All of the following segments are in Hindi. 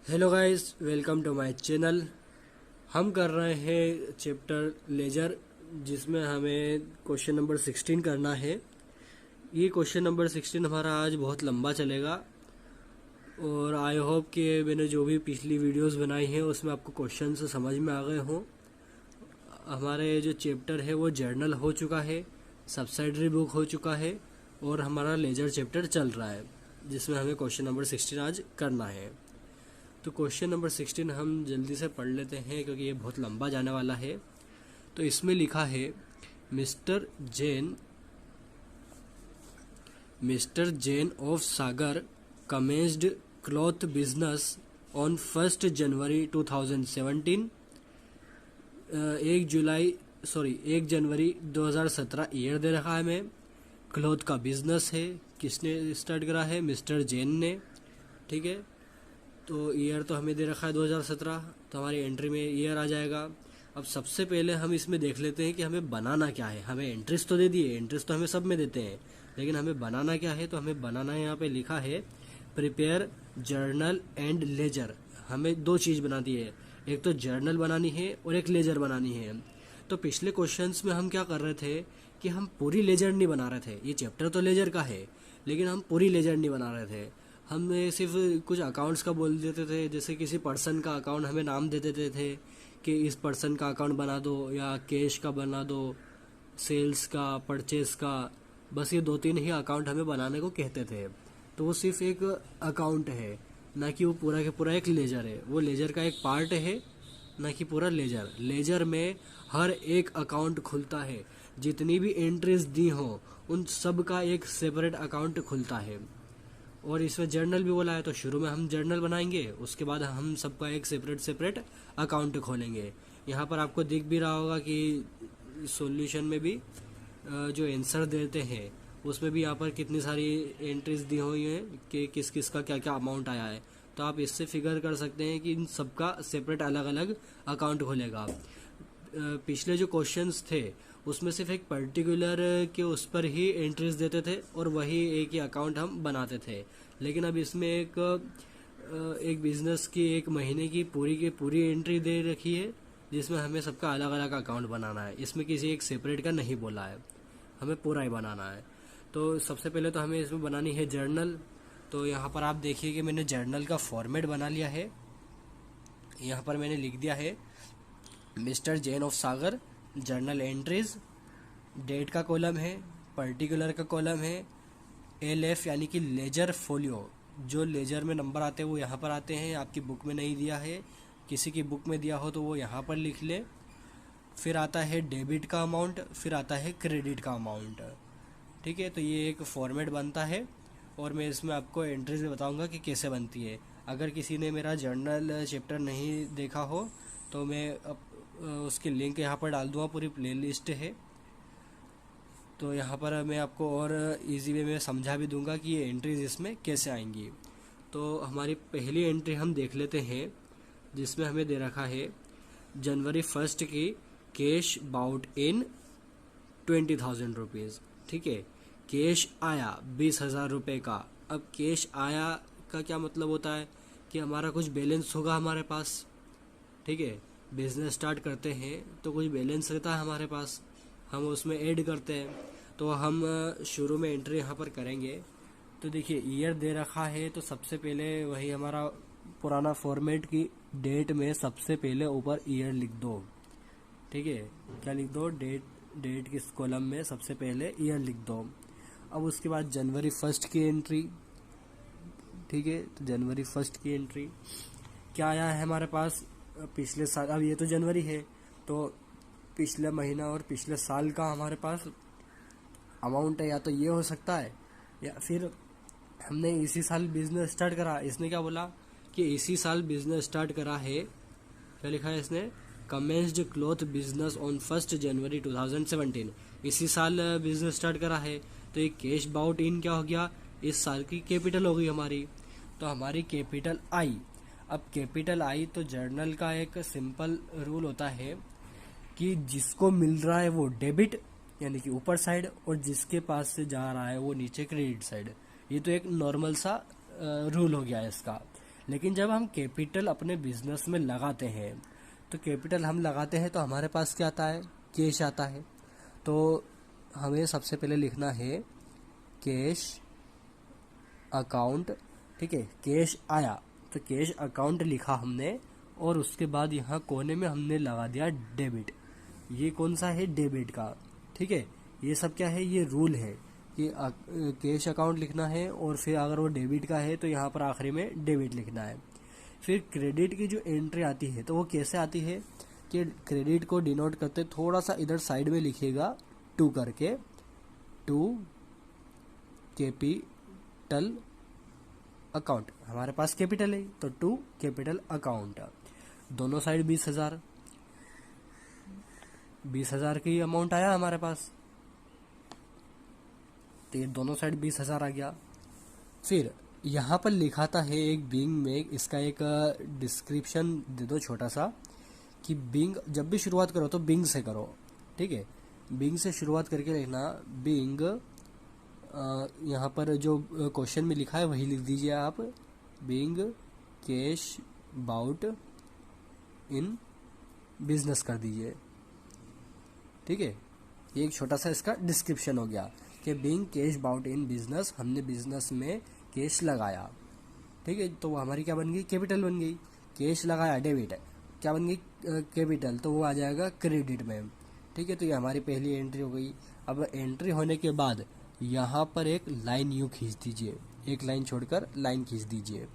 Hello guys, welcome to my channel. हम कर रहे हैं चैप्टर लेजर, जिसमें हमें क्वेश्चन नंबर 16 करना है। ये क्वेश्चन नंबर 16 हमारा आज बहुत लंबा चलेगा और आई होप कि मैंने जो भी पिछली वीडियोस बनाई हैं उसमें आपको क्वेश्चन समझ में आ गए हों। हमारे जो चैप्टर है वो जर्नल हो चुका है, सब्सिडरी बुक हो चुका है और हमारा लेजर चैप्टर चल रहा है, जिसमें हमें क्वेश्चन नंबर 16 आज करना है। तो क्वेश्चन नंबर 16 हम जल्दी से पढ़ लेते हैं क्योंकि ये बहुत लंबा जाने वाला है। तो इसमें लिखा है mister Jain of Sagar commenced cloth business on 1 January 2017। 1 January 2017 year दे रखा है हमें। क्लॉथ का बिजनेस है, किसने स्टार्ट करा है? मिस्टर जेन ने। ठीक है, तो ईयर तो हमें दे रखा है 2017, तो हमारी एंट्री में ईयर आ जाएगा। अब सबसे पहले हम इसमें देख लेते हैं कि हमें बनाना क्या है। हमें एंट्रीज तो दे दिए, एंट्रीज तो हमें सब में देते हैं, लेकिन हमें बनाना क्या है? तो हमें बनाना यहाँ पे लिखा है प्रिपेयर जर्नल एंड लेजर। हमें दो चीज़ बनानी है, एक तो जर्नल बनानी है और एक लेजर बनानी है। तो पिछले क्वेश्चंस में हम क्या कर रहे थे कि हम पूरी लेजर नहीं बना रहे थे। ये चैप्टर तो लेजर का है, लेकिन हम पूरी लेजर नहीं बना रहे थे। हमने सिर्फ कुछ अकाउंट्स का बोल देते थे, जैसे किसी पर्सन का अकाउंट हमें नाम दे देते थे कि इस पर्सन का अकाउंट बना दो, या कैश का बना दो, सेल्स का, परचेस का। बस ये 2-3 ही अकाउंट हमें बनाने को कहते थे। तो वो सिर्फ एक अकाउंट है, ना कि वो पूरा के पूरा एक लेजर है। वो लेजर का एक पार्ट है, ना कि पूरा लेजर। लेजर में हर एक अकाउंट खुलता है, जितनी भी एंट्रीज दी हो उन सब का एक सेपरेट अकाउंट खुलता है। और इसमें जर्नल भी बोला है, तो शुरू में हम जर्नल बनाएंगे, उसके बाद हम सबका एक सेपरेट अकाउंट खोलेंगे। यहाँ पर आपको दिख भी रहा होगा कि सॉल्यूशन में भी जो आंसर देते हैं उसमें भी यहाँ पर कितनी सारी एंट्रीज दी हुई हैं कि किस किस का क्या क्या अमाउंट आया है। तो आप इससे फिगर कर सकते हैं कि इन सबका सेपरेट अलग अलग अकाउंट खोलेगा। पिछले जो क्वेश्चंस थे उसमें सिर्फ एक पर्टिकुलर के उस पर ही एंट्रीज देते थे और वही एक ही अकाउंट हम बनाते थे। लेकिन अब इसमें एक बिजनेस की एक महीने की पूरी एंट्री दे रखी है, जिसमें हमें सबका अलग अलग अकाउंट बनाना है। इसमें किसी एक सेपरेट का नहीं बोला है, हमें पूरा ही बनाना है। तो सबसे पहले तो हमें इसमें बनानी है जर्नल। तो यहाँ पर आप देखिए कि मैंने जर्नल का फॉर्मेट बना लिया है। यहाँ पर मैंने लिख दिया है mister Jain of Sagar journal entries. Date का कॉलम है, पर्टिकुलर का कॉलम है, LF यानी कि लेजर फोलियो। जो लेजर में नंबर आते हैं वो यहाँ पर आते हैं, आपकी बुक में नहीं दिया है। किसी की बुक में दिया हो तो वो यहाँ पर लिख ले। फिर आता है डेबिट का अमाउंट, फिर आता है क्रेडिट का अमाउंट। ठीक है, तो ये एक फॉर्मेट बनता है और मैं इसमें आपको एंट्रीज बताऊंगा कि कैसे बनती है। अगर किसी ने मेरा जर्नल चैप्टर नहीं देखा हो तो मैं उसकी लिंक यहाँ पर डाल दूँगा, पूरी प्लेलिस्ट है। तो यहाँ पर मैं आपको और इजी वे में समझा भी दूंगा कि ये एंट्रीज इसमें कैसे आएंगी। तो हमारी पहली एंट्री हम देख लेते हैं, जिसमें हमें दे रखा है जनवरी 1 की कैश बाउट इन 20,000 रुपीज़। ठीक है, कैश आया 20,000 रुपये का। अब कैश आया का क्या मतलब होता है कि हमारा कुछ बैलेंस होगा हमारे पास। ठीक है, बिजनेस स्टार्ट करते हैं तो कुछ बैलेंस रहता है हमारे पास, हम उसमें ऐड करते हैं। तो हम शुरू में एंट्री यहाँ पर करेंगे। तो देखिए ईयर दे रखा है, तो सबसे पहले वही हमारा पुराना फॉर्मेट की डेट में सबसे पहले ऊपर ईयर लिख दो। ठीक है, क्या लिख दो? डेट किस कॉलम में सबसे पहले ईयर लिख दो। अब उसके बाद जनवरी 1 की एंट्री। ठीक है, तो जनवरी 1 की एंट्री क्या आया है हमारे पास? पिछले साल, अब ये तो जनवरी है तो पिछले महीना और पिछले साल का हमारे पास अमाउंट है। या तो ये हो सकता है, या फिर हमने इसी साल बिजनेस स्टार्ट करा। इसने क्या बोला कि इसी साल बिजनेस स्टार्ट करा है। क्या लिखा है इसने? कमेंस्ड क्लॉथ बिजनेस ऑन 1 जनवरी 2017। इसी साल बिजनेस स्टार्ट करा है, तो ये कैश बाउट इन क्या हो गया? इस साल की कैपिटल हो गई हमारी। तो हमारी कैपिटल आई। अब कैपिटल आई तो जर्नल का एक सिंपल रूल होता है कि जिसको मिल रहा है वो डेबिट यानी कि ऊपर साइड, और जिसके पास से जा रहा है वो नीचे क्रेडिट साइड। ये तो एक नॉर्मल सा रूल हो गया है इसका। लेकिन जब हम कैपिटल अपने बिजनेस में लगाते हैं, तो कैपिटल हम लगाते हैं तो हमारे पास क्या आता है, कैश आता है। तो हमें सबसे पहले लिखना है कैश अकाउंट, ठीक है, कैश आया तो कैश अकाउंट लिखा हमने, और उसके बाद यहाँ कोने में हमने लगा दिया डेबिट। ये कौन सा है, डेबिट का, ठीक है। ये सब क्या है, ये रूल है कि कैश अकाउंट लिखना है, और फिर अगर वो डेबिट का है तो यहाँ पर आखिरी में डेबिट लिखना है। फिर क्रेडिट की जो एंट्री आती है तो वो कैसे आती है कि क्रेडिट को डिनोट करते थोड़ा सा इधर साइड में लिखिएगा टू करके, टू कैपिटल अकाउंट, हमारे पास कैपिटल है तो टू कैपिटल अकाउंट। दोनों साइड 20,000, 20,000 की अमाउंट आया हमारे पास, तो ये दोनों साइड 20,000 आ गया। फिर यहाँ पर लिखाता है एक बिंग में, इसका एक डिस्क्रिप्शन दे दो छोटा सा, कि बिंग जब भी शुरुआत करो तो बिंग से करो, ठीक है। बिंग से शुरुआत करके लिखना बिंग, यहाँ पर जो क्वेश्चन में लिखा है वही लिख दीजिए आप, being cash brought in business कर दीजिए, ठीक है। ये एक छोटा सा इसका डिस्क्रिप्शन हो गया कि being cash brought in business, हमने बिजनेस में कैश लगाया, ठीक है। तो वो हमारी क्या बन गई, कैपिटल बन गई। कैश लगाया डेबिट, क्या बन गई, कैपिटल, तो वो आ जाएगा क्रेडिट में, ठीक है। तो ये हमारी पहली एंट्री हो गई। अब एंट्री होने के बाद यहाँ पर एक लाइन यूँ खींच दीजिए, एक लाइन छोड़कर लाइन खींच दीजिए,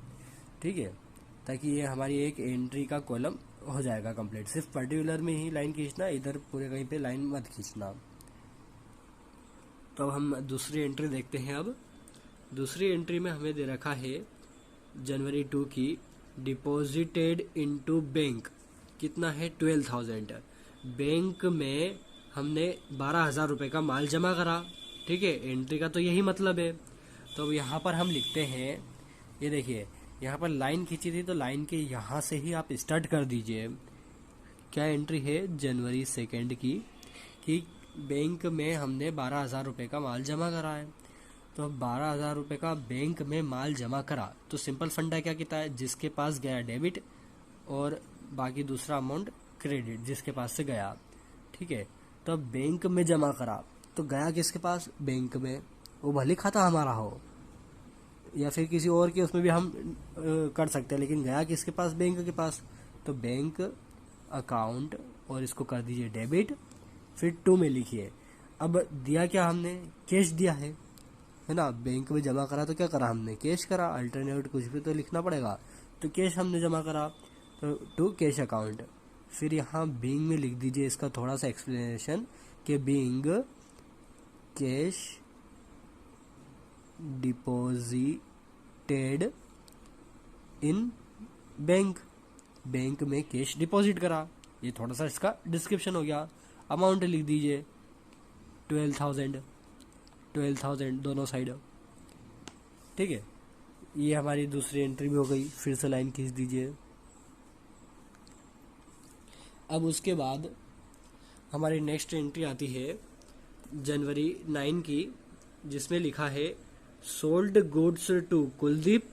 ठीक है, ताकि ये हमारी एक एंट्री का कॉलम हो जाएगा कंप्लीट। सिर्फ पर्टिकुलर में ही लाइन खींचना, इधर पूरे कहीं पे लाइन मत खींचना। तो हम दूसरी एंट्री देखते हैं। अब दूसरी एंट्री में हमें दे रखा है जनवरी 2 की डिपॉजिटेड इनटू बैंक, कितना है 12,000। बैंक में हमने 12,000 रुपये का माल जमा करा, ठीक है। एंट्री का तो यही मतलब है। तो अब यहाँ पर हम लिखते हैं, ये देखिए यहाँ पर लाइन खींची थी तो लाइन के यहाँ से ही आप स्टार्ट कर दीजिए। क्या एंट्री है जनवरी 2 की, कि बैंक में हमने 12,000 रुपये का माल जमा करा है। तो 12,000 रुपये का बैंक में माल जमा करा तो सिंपल फंडा क्या कहता है, जिसके पास गया डेबिट और बाकी दूसरा अमाउंट क्रेडिट जिसके पास से गया, ठीक है। तो बैंक में जमा करा तो गया किसके पास, बैंक में, वो भले खाता हमारा हो या फिर किसी और के, उसमें भी हम कर सकते हैं, लेकिन गया किसके पास, बैंक के पास। तो बैंक अकाउंट और इसको कर दीजिए डेबिट, फिर 2 में लिखिए। अब दिया क्या हमने, कैश दिया है ना। बैंक में जमा करा तो क्या करा हमने, कैश करा, अल्टरनेट कुछ भी तो लिखना पड़ेगा, तो कैश हमने जमा करा, तो टू कैश अकाउंट। फिर यहाँ बिंग में लिख दीजिए इसका थोड़ा सा एक्सप्लेनेशन कि being cash deposited in bank, bank में कैश डिपॉजिट करा, ये थोड़ा सा इसका डिस्क्रिप्शन हो गया। अमाउंट लिख दीजिए 12,000 दोनों साइड, ठीक है। ये हमारी दूसरी एंट्री भी हो गई। फिर से लाइन खींच दीजिए। अब उसके बाद हमारी नेक्स्ट एंट्री आती है जनवरी 9 की, जिसमें लिखा है सोल्ड गुड्स टू कुलदीप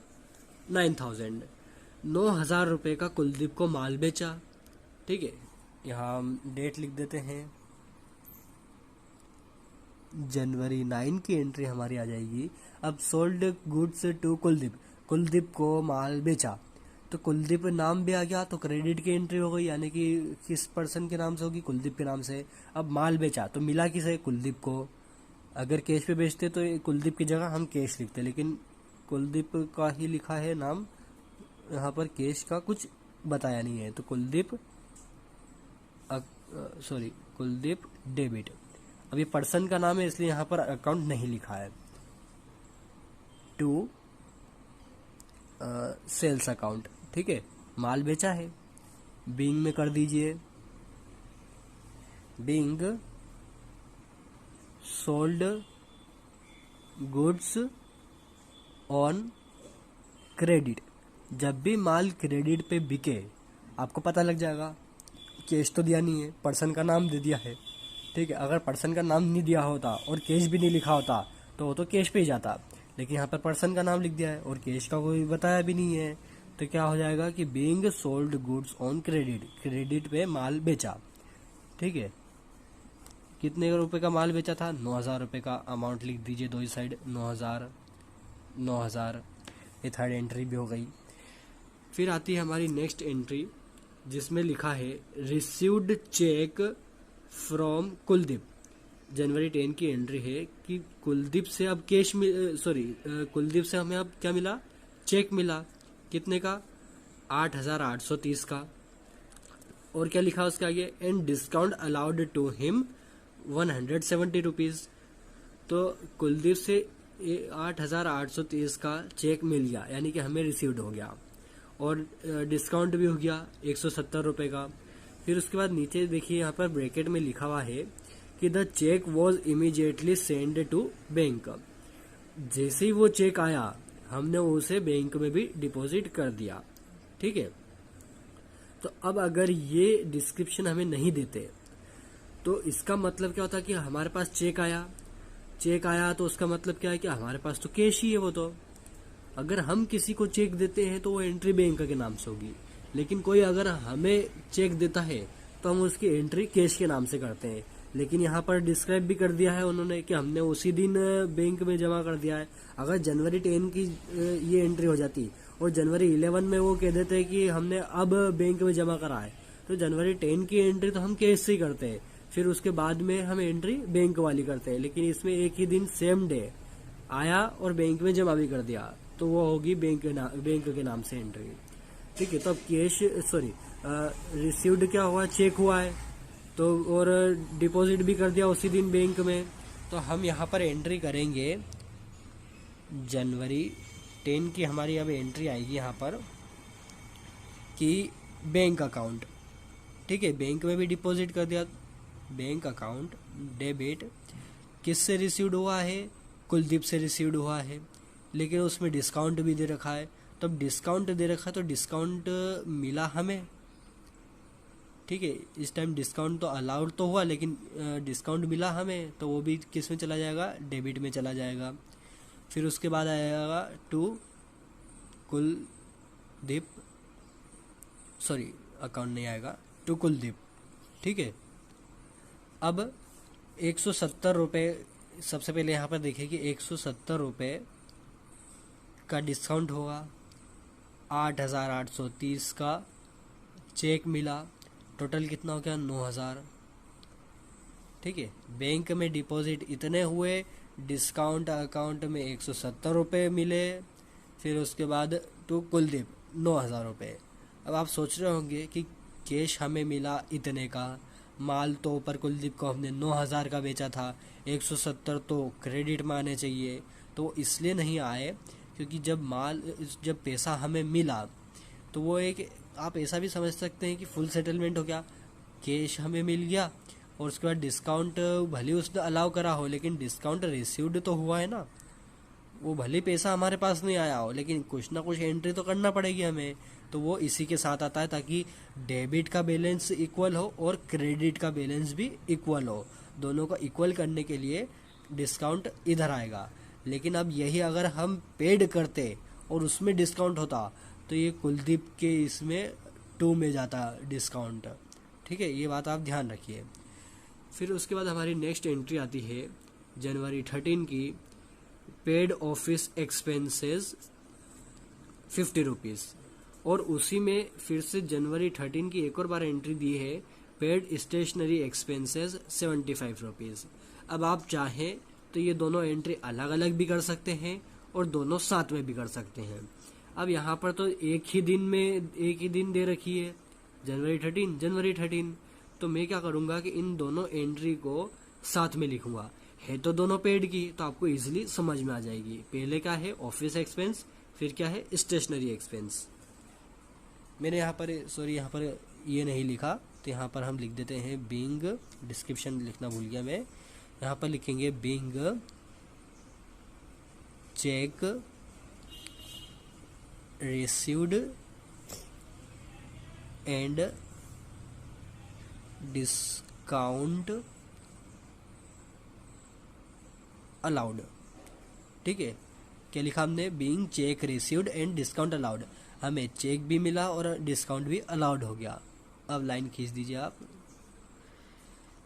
9,000, 9,000 रुपये का कुलदीप को माल बेचा, ठीक है। यहाँ हम डेट लिख देते हैं, जनवरी 9 की एंट्री हमारी आ जाएगी। अब sold goods to Kuldeep, Kuldeep को माल बेचा, तो कुलदीप नाम भी आ गया, तो क्रेडिट की एंट्री हो गई, यानी कि किस पर्सन के नाम से होगी, कुलदीप के नाम से। अब माल बेचा तो मिला किसे, कुलदीप को। अगर कैश पे बेचते तो कुलदीप की जगह हम कैश लिखते, लेकिन कुलदीप का ही लिखा है नाम, यहाँ पर कैश का कुछ बताया नहीं है, तो कुलदीप कुलदीप डेबिट। अब ये पर्सन का नाम है इसलिए यहाँ पर अकाउंट नहीं लिखा है। टू सेल्स अकाउंट, ठीक है, माल बेचा है, बिंग में कर दीजिए, being sold goods on credit. जब भी माल क्रेडिट पे बिके आपको पता लग जाएगा। कैश तो दिया नहीं है, पर्सन का नाम दे दिया है, ठीक है। अगर पर्सन का नाम नहीं दिया होता और कैश भी नहीं लिखा होता तो वो तो कैश पे ही जाता, लेकिन यहाँ पर पर्सन का नाम लिख दिया है और कैश का कोई बताया भी नहीं है, तो क्या हो जाएगा कि being sold goods on credit, credit पे माल बेचा, ठीक है। कितने रुपए का माल बेचा था? 9,000 रुपए का। अमाउंट लिख दीजिए दो ही साइड, 9,000 9,000। ये थर्ड एंट्री भी हो गई। फिर आती है हमारी नेक्स्ट एंट्री जिसमें लिखा है रिसीव्ड चेक फ्रॉम कुलदीप। जनवरी 10 की एंट्री है कि कुलदीप से अब कैश कुलदीप से हमें अब क्या मिला? चेक मिला। कितने का? 8,830 का। और क्या लिखा उसके आगे? And discount allowed to him 170 rupees. तो कुलदीप से 8,830 का चेक मिल गया, यानी कि हमें रिसीव्ड हो गया, और डिस्काउंट भी हो गया 170 रुपए का। फिर उसके बाद नीचे देखिए यहाँ पर ब्रैकेट में लिखा हुआ है कि the cheque was immediately send to bank. जैसे ही वो चेक आया हमने उसे बैंक में भी डिपॉजिट कर दिया, ठीक है। तो अब अगर ये डिस्क्रिप्शन हमें नहीं देते तो इसका मतलब क्या होता कि हमारे पास चेक आया तो उसका मतलब क्या है कि हमारे पास तो कैश ही है वो। तो अगर हम किसी को चेक देते हैं तो वो एंट्री बैंक के नाम से होगी, लेकिन कोई अगर हमें चेक देता है तो हम उसकी एंट्री कैश के नाम से करते हैं। लेकिन यहाँ पर डिस्क्राइब भी कर दिया है उन्होंने कि हमने उसी दिन बैंक में जमा कर दिया है। अगर जनवरी 10 की ये एंट्री हो जाती और जनवरी 11 में वो कह देते हैं कि हमने अब बैंक में जमा करा है, तो जनवरी 10 की एंट्री तो हम कैश से ही करते हैं, फिर उसके बाद में हम एंट्री बैंक वाली करते हैं। लेकिन इसमें एक ही दिन सेम डे आया और बैंक में जमा भी कर दिया, तो वो होगी बैंक के नाम से एंट्री, ठीक है। तो अब कैश रिसीव्ड क्या हुआ? चेक हुआ है, तो और डिपॉजिट भी कर दिया उसी दिन बैंक में। तो हम यहाँ पर एंट्री करेंगे जनवरी 10 की। हमारी अब एंट्री आएगी यहाँ पर कि बैंक अकाउंट, ठीक है, बैंक में भी डिपॉजिट कर दिया। बैंक अकाउंट डेबिट किससे रिसीव्ड हुआ है? कुलदीप से रिसीव्ड हुआ है, लेकिन उसमें डिस्काउंट भी दे रखा है। तो अब डिस्काउंट दे रखा है तो डिस्काउंट मिला हमें, ठीक है। इस टाइम डिस्काउंट तो अलाउड तो हुआ, लेकिन डिस्काउंट मिला हमें, तो वो भी किस में चला जाएगा? डेबिट में चला जाएगा। फिर उसके बाद आएगा टू कुलदीप, अकाउंट नहीं आएगा, टू कुलदीप, ठीक है। अब 170 रुपये सबसे पहले यहाँ पर देखिए कि 170 रुपये का डिस्काउंट होगा। 8,830 का चेक मिला, टोटल कितना हो गया? 9,000, ठीक है। बैंक में डिपॉजिट इतने हुए, डिस्काउंट अकाउंट में 170 रुपये मिले, फिर उसके बाद टू कुलदीप 9,000 रुपये। अब आप सोच रहे होंगे कि कैश हमें मिला इतने का, माल तो ऊपर कुलदीप को हमने 9,000 का बेचा था, 170 तो क्रेडिट में आने चाहिए। तो इसलिए नहीं आए क्योंकि जब पैसा हमें मिला तो वो एक, आप ऐसा भी समझ सकते हैं कि फुल सेटलमेंट हो गया। कैश हमें मिल गया और उसके बाद डिस्काउंट भले उसने अलाउ करा हो, लेकिन डिस्काउंट रिसीव्ड तो हुआ है ना। वो भले पैसा हमारे पास नहीं आया हो, लेकिन कुछ ना कुछ एंट्री तो करना पड़ेगी हमें। तो वो इसी के साथ आता है ताकि डेबिट का बैलेंस इक्वल हो और क्रेडिट का बैलेंस भी इक्वल हो। दोनों को इक्वल करने के लिए डिस्काउंट इधर आएगा। लेकिन अब यही अगर हम पेड करते और उसमें डिस्काउंट होता तो ये कुलदीप के इसमें 2 में जाता डिस्काउंट, ठीक है। ये बात आप ध्यान रखिए। फिर उसके बाद हमारी नेक्स्ट एंट्री आती है जनवरी 13 की, पेड ऑफिस एक्सपेंसेस 50 रुपीज़। और उसी में फिर से जनवरी 13 की एक और बार एंट्री दी है, पेड स्टेशनरी एक्सपेंसेस 75 रुपीज़। अब आप चाहें तो ये दोनों एंट्री अलग अलग भी कर सकते हैं और दोनों साथ में भी कर सकते हैं। अब यहाँ पर तो एक ही दिन दे रखी है, जनवरी 13। तो मैं क्या करूँगा कि इन दोनों एंट्री को साथ में लिखूंगा। है तो दोनों पेड की, तो आपको इजीली समझ में आ जाएगी। पहले क्या है? ऑफिस एक्सपेंस, फिर क्या है? Stationery expense. मैंने यहाँ पर ये नहीं लिखा, तो यहाँ पर हम लिख देते हैं बीइंग, डिस्क्रिप्शन लिखना भूल गया मैं। यहाँ पर लिखेंगे being check received and discount allowed, ठीक है। क्या लिखा हमने? Being check received and discount allowed. हमें चेक भी मिला और डिस्काउंट भी अलाउड हो गया। अब लाइन खींच दीजिए आप।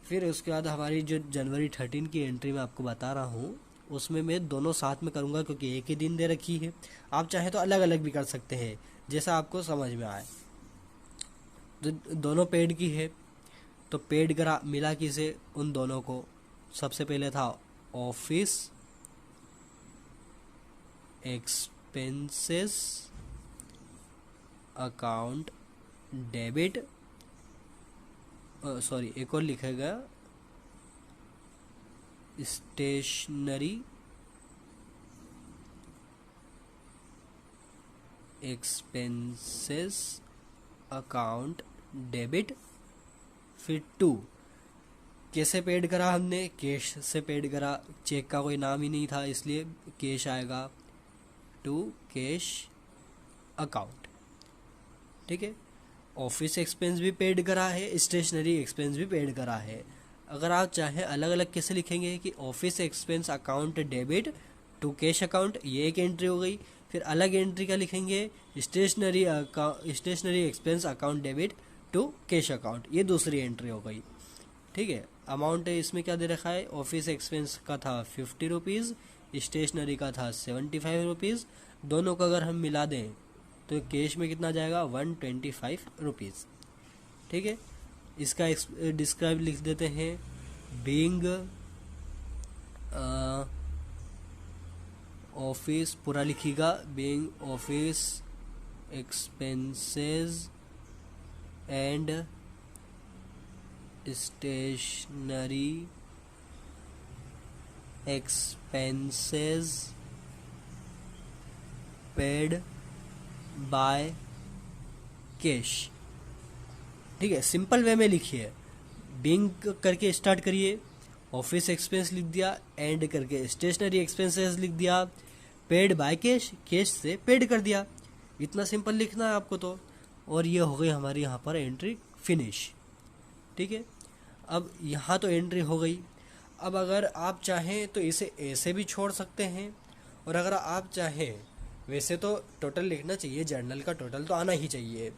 फिर उसके बाद हमारी जो जनवरी 13 की एंट्री मैं आपको बता रहा हूँ, उसमें मैं दोनों साथ में करूँगा क्योंकि एक ही दिन दे रखी है। आप चाहे तो अलग अलग भी कर सकते हैं, जैसा आपको समझ में आए। तो दोनों पेड की है, तो पेड करा मिला किसे, उन दोनों को। सबसे पहले था office expenses account debit, sorry एक और लिखेगा, स्टेशनरी एक्सपेंसेस अकाउंट डेबिट। फिर 2 कैसे पेड करा हमने, कैश से पेड करा, चेक का कोई नाम ही नहीं था इसलिए कैश आएगा, टू कैश अकाउंट। ठीक है, ऑफिस एक्सपेंस भी पेड करा है, स्टेशनरी एक्सपेंस भी पेड करा है। अगर आप चाहें अलग अलग कैसे लिखेंगे कि office expense account debit to cash account, ये एक एंट्री हो गई। फिर अलग एंट्री का लिखेंगे stationery expense account debit to cash account, ये दूसरी एंट्री हो गई। ठीक है, अमाउंट इसमें क्या दे रखा है, ऑफिस एक्सपेंस का था 50 रुपीज़, स्टेशनरी का था 75 रुपीज़। दोनों का अगर हम मिला दें तो कैश में कितना जाएगा, 125 रुपीज़। ठीक है, इसका डिस्क्राइब लिख देते हैं, बीइंग ऑफिस, पूरा लिखिएगा, being office expenses and stationery expenses paid by cash. ठीक है, सिंपल वे में लिखिए, बिंग करके स्टार्ट करिए, ऑफिस एक्सपेंस लिख दिया, एंड करके स्टेशनरी एक्सपेंसेस लिख दिया, पेड बाय कैश, कैश से पेड कर दिया। इतना सिंपल लिखना है आपको तो। और ये हो गई हमारी यहाँ पर एंट्री फिनिश। ठीक है, अब यहाँ तो एंट्री हो गई। अब अगर आप चाहें तो इसे ऐसे भी छोड़ सकते हैं, और अगर आप चाहें, वैसे तो टोटल लिखना चाहिए, जर्नल का टोटल तो आना ही चाहिए।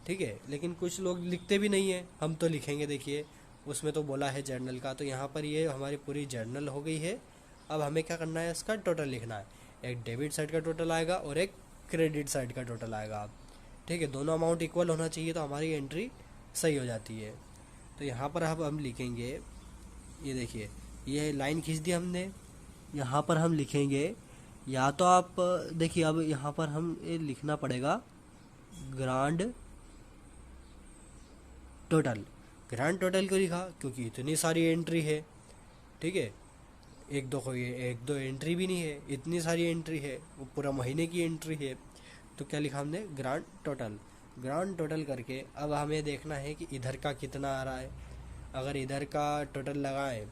ठीक है, लेकिन कुछ लोग लिखते भी नहीं है, हम तो लिखेंगे। देखिए उसमें तो बोला है जर्नल का, तो यहाँ पर ये हमारी पूरी जर्नल हो गई है। अब हमें क्या करना है, इसका टोटल लिखना है। एक डेबिट साइड का टोटल आएगा और एक क्रेडिट साइड का टोटल आएगा। ठीक है, दोनों अमाउंट इक्वल होना चाहिए तो हमारी एंट्री सही हो जाती है। तो यहाँ पर अब हम लिखेंगे, ये देखिए ये लाइन खींच दी हमने, यहाँ पर हम लिखेंगे, या तो आप देखिए अब यहाँ पर हम ये लिखना पड़ेगा ग्रांड टोटल। ग्रांड टोटल क्यों लिखा, क्योंकि इतनी सारी एंट्री है। ठीक है, एक दो एंट्री भी नहीं है, इतनी सारी एंट्री है, वो पूरा महीने की एंट्री है। तो क्या लिखा हमने, ग्रांड टोटल। ग्रांड टोटल करके अब हमें देखना है कि इधर का कितना आ रहा है। अगर इधर का टोटल लगाएं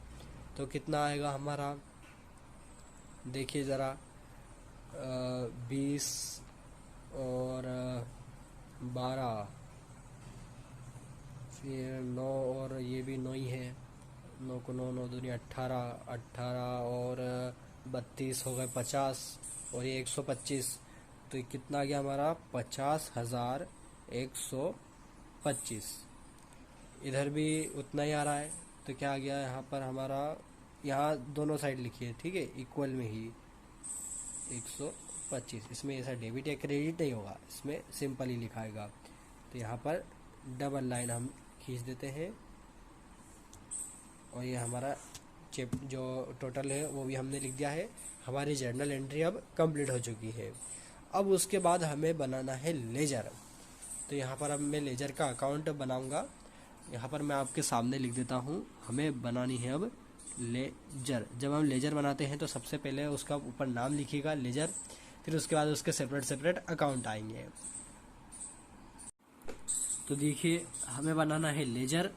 तो कितना आएगा हमारा, देखिए ज़रा, 20 और 12, फिर 9 और ये भी 9 ही है, 9 को 9, 9 दूनी 18, 18 और 32 हो गए 50, और ये 125। तो ये कितना आ गया हमारा, 50,125। इधर भी उतना ही आ रहा है, तो क्या आ गया यहाँ पर हमारा, यहाँ दोनों साइड लिखिए। ठीक है, इक्वल में ही 125। इसमें ऐसा डेबिट या क्रेडिट नहीं होगा, इसमें सिंपल ही लिखाएगा। तो यहाँ पर डबल लाइन हम खींच देते हैं, और ये हमारा जो टोटल है वो भी हमने लिख दिया है। हमारी जर्नल एंट्री अब कंप्लीट हो चुकी है। अब उसके बाद हमें बनाना है लेजर। तो यहाँ पर अब मैं लेजर का अकाउंट बनाऊंगा। यहाँ पर मैं आपके सामने लिख देता हूँ, हमें बनानी है अब लेजर। जब हम लेजर बनाते हैं तो सबसे पहले उसका ऊपर नाम लिखिएगा लेजर, फिर उसके बाद उसके सेपरेट अकाउंट आएंगे। तो देखिए हमें बनाना है लेजर,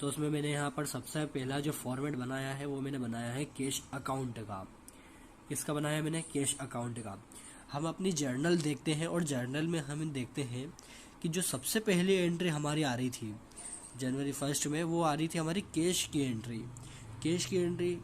तो उसमें मैंने यहाँ पर सबसे पहला जो फॉर्मेट बनाया है वो मैंने बनाया है कैश अकाउंट का। किसका बनाया मैंने, कैश अकाउंट का। हम अपनी जर्नल देखते हैं और जर्नल में हम देखते हैं कि जो सबसे पहली एंट्री हमारी आ रही थी जनवरी 1 में, वो आ रही थी हमारी कैश की एंट्री। कैश की एंट्री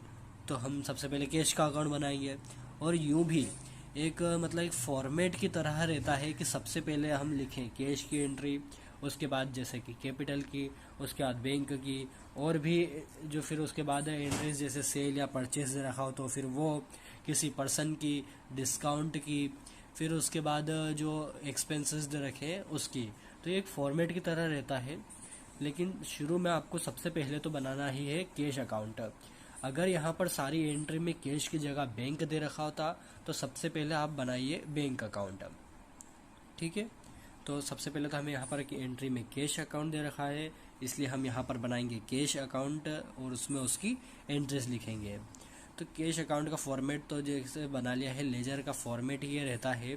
तो हम सबसे पहले कैश का अकाउंट बनाएंगे। और यूँ भी एक मतलब एक फॉर्मेट की तरह रहता है कि सबसे पहले हम लिखें कैश की एंट्री, उसके बाद जैसे कि कैपिटल की, उसके बाद बैंक की, और भी जो फिर उसके बाद एंट्रीज जैसे सेल या परचेज रखा हो तो फिर वो, किसी पर्सन की, डिस्काउंट की, फिर उसके बाद जो एक्सपेंसेस रखे उसकी। तो ये एक फॉर्मेट की तरह रहता है। लेकिन शुरू में आपको सबसे पहले तो बनाना ही है कैश अकाउंट। अगर यहाँ पर सारी एंट्री में कैश की जगह बैंक दे रखा होता तो सबसे पहले आप बनाइए बैंक अकाउंट। ठीक है, तो सबसे पहले तो हमें यहाँ पर एंट्री में कैश अकाउंट दे रखा है, इसलिए हम यहाँ पर बनाएंगे कैश अकाउंट और उसमें उसकी एंट्रीज लिखेंगे। तो कैश अकाउंट का फॉर्मेट तो जैसे बना लिया है। लेजर का फॉर्मेट ये रहता है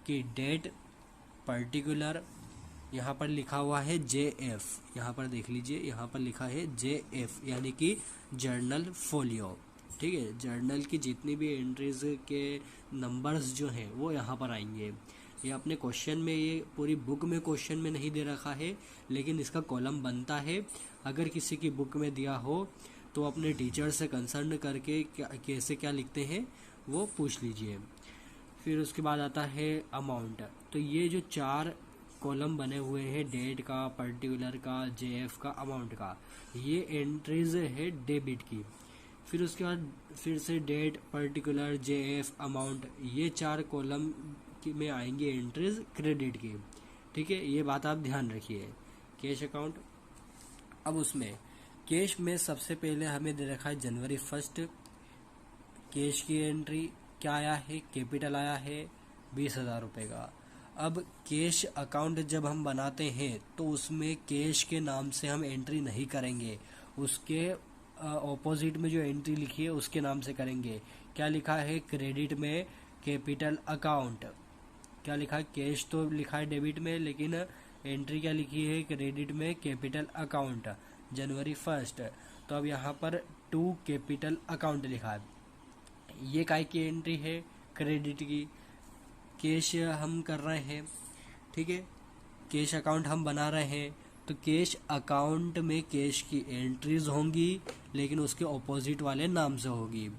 कि डेट पर्टिकुलर, यहाँ पर लिखा हुआ है JF, यहाँ पर देख लीजिए, यहाँ पर लिखा है JF यानी कि जर्नल फोलियो। ठीक है, जर्नल की जितनी भी एंट्रीज के नंबर्स जो हैं वो यहाँ पर आएंगे। ये अपने क्वेश्चन में, ये पूरी बुक में क्वेश्चन में नहीं दे रखा है, लेकिन इसका कॉलम बनता है। अगर किसी की बुक में दिया हो तो अपने टीचर से कंसर्न करके कैसे क्या लिखते हैं वो पूछ लीजिए। फिर उसके बाद आता है अमाउंट। तो ये जो 4 कॉलम बने हुए हैं, डेट का, पर्टिकुलर का, JF का, अमाउंट का, ये एंट्रीज है डेबिट की। फिर उसके बाद फिर से डेट, पर्टिकुलर, JF, अमाउंट, ये 4 कॉलम में आएंगे एंट्रीज क्रेडिट की। ठीक है, ये बात आप ध्यान रखिए। कैश अकाउंट, अब उसमें कैश में सबसे पहले हमें दे रखा है जनवरी 1। कैश की एंट्री क्या आया है, कैपिटल आया है 20,000 रुपये का। अब कैश अकाउंट जब हम बनाते हैं तो उसमें कैश के नाम से हम एंट्री नहीं करेंगे, उसके ऑपोजिट में जो एंट्री लिखी है उसके नाम से करेंगे। क्या लिखा है क्रेडिट में, कैपिटल अकाउंट। क्या लिखा है, कैश तो लिखा है डेबिट में, लेकिन एंट्री क्या लिखी है क्रेडिट में, कैपिटल अकाउंट, जनवरी 1। तो अब यहाँ पर टू कैपिटल अकाउंट लिखा है। ये काय की एंट्री है, क्रेडिट की। कैश हम कर रहे हैं, ठीक है, कैश अकाउंट हम बना रहे हैं, तो कैश अकाउंट में कैश की एंट्रीज होंगी, लेकिन उसके ऑपोजिट वाले नाम से होगी।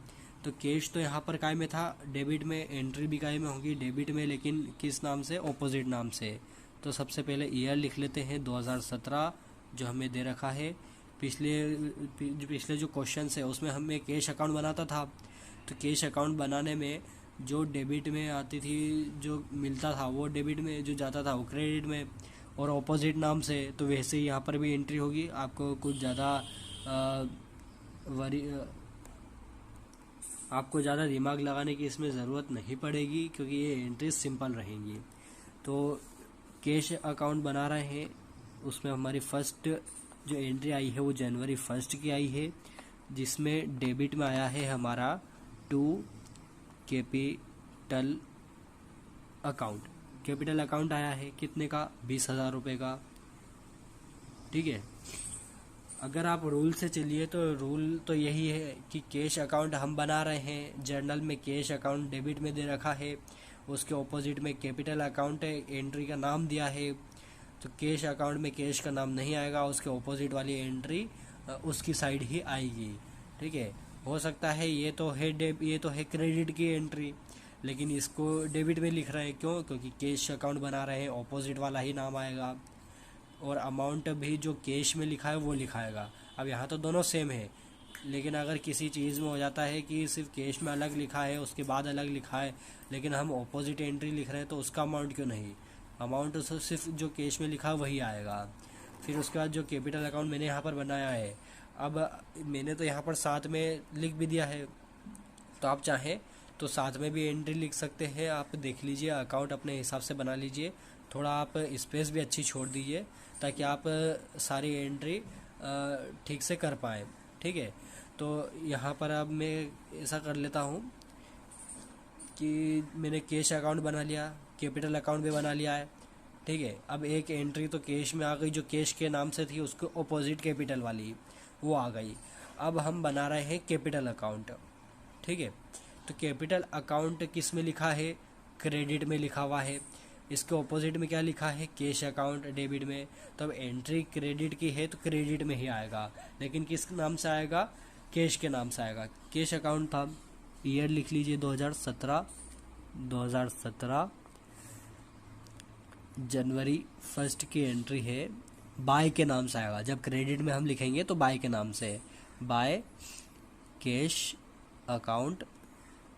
तो कैश तो यहाँ पर काय में था, डेबिट में, एंट्री भी काय में होगी, डेबिट में, लेकिन किस नाम से, ऑपोजिट नाम से। तो सबसे पहले ईयर लिख लेते हैं 2017 जो हमें दे रखा है। पिछले जो क्वेश्चन है उसमें हमें कैश अकाउंट बनाता था, तो कैश अकाउंट बनाने में जो डेबिट में आती थी, जो मिलता था वो डेबिट में, जो जाता था वो क्रेडिट में, और ऑपोजिट नाम से। तो वैसे ही यहाँ पर भी एंट्री होगी। आपको कुछ ज़्यादा आपको ज़्यादा दिमाग लगाने की इसमें ज़रूरत नहीं पड़ेगी, क्योंकि ये एंट्रीज सिंपल रहेंगी। तो कैश अकाउंट बना रहे हैं, उसमें हमारी फर्स्ट जो एंट्री आई है वो जनवरी 1 की आई है, जिसमें डेबिट में आया है हमारा to capital account. Capital account आया है कितने का, 20,000 रुपये का। ठीक है, अगर आप रूल से चलिए तो रूल तो यही है कि कैश अकाउंट हम बना रहे हैं, जर्नल में कैश अकाउंट डेबिट में दे रखा है, उसके ऑपोजिट में कैपिटल अकाउंट है, एंट्री का नाम दिया है। तो कैश अकाउंट में कैश का नाम नहीं आएगा, उसके ऑपोजिट वाली एंट्री उसकी साइड ही आएगी। ठीक है, हो सकता है ये तो है क्रेडिट की एंट्री, लेकिन इसको डेबिट में लिख रहे हैं, क्यों, क्योंकि कैश अकाउंट बना रहे हैं, ऑपोजिट वाला ही नाम आएगा, और अमाउंट भी जो कैश में लिखा है वो लिखाएगा। अब यहाँ तो दोनों सेम है, लेकिन अगर किसी चीज़ में हो जाता है कि सिर्फ कैश में अलग लिखा है उसके बाद अलग लिखा है, लेकिन हम ऑपोजिट एंट्री लिख रहे हैं, तो उसका अमाउंट क्यों नहीं, अमाउंट तो सिर्फ जो कैश में लिखा है वही आएगा। फिर उसके बाद जो कैपिटल अकाउंट मैंने यहाँ पर बनाया है, अब मैंने तो यहाँ पर साथ में लिख भी दिया है, तो आप चाहें तो साथ में भी एंट्री लिख सकते हैं। आप देख लीजिए, अकाउंट अपने हिसाब से बना लीजिए, थोड़ा आप स्पेस भी अच्छी छोड़ दीजिए ताकि आप सारी एंट्री ठीक से कर पाएँ। ठीक है, तो यहाँ पर अब मैं ऐसा कर लेता हूँ कि मैंने कैश अकाउंट बना लिया, कैपिटल अकाउंट भी बना लिया है। ठीक है, अब एक एंट्री तो कैश में आ गई, जो कैश के नाम से थी उसको ऑपोजिट कैपिटल वाली वो आ गई। अब हम बना रहे हैं कैपिटल अकाउंट। ठीक है, तो कैपिटल अकाउंट किस में लिखा है, क्रेडिट में लिखा हुआ है, इसके ऑपोजिट में क्या लिखा है, कैश अकाउंट डेबिट में। तो अब एंट्री क्रेडिट की है तो क्रेडिट में ही आएगा, लेकिन किस नाम से आएगा, कैश के नाम से आएगा। कैश अकाउंट था, ईयर लिख लीजिए 2017, 2017 जनवरी 1 की एंट्री है, बाय के नाम से आएगा। जब क्रेडिट में हम लिखेंगे तो बाय के नाम से, बाय कैश अकाउंट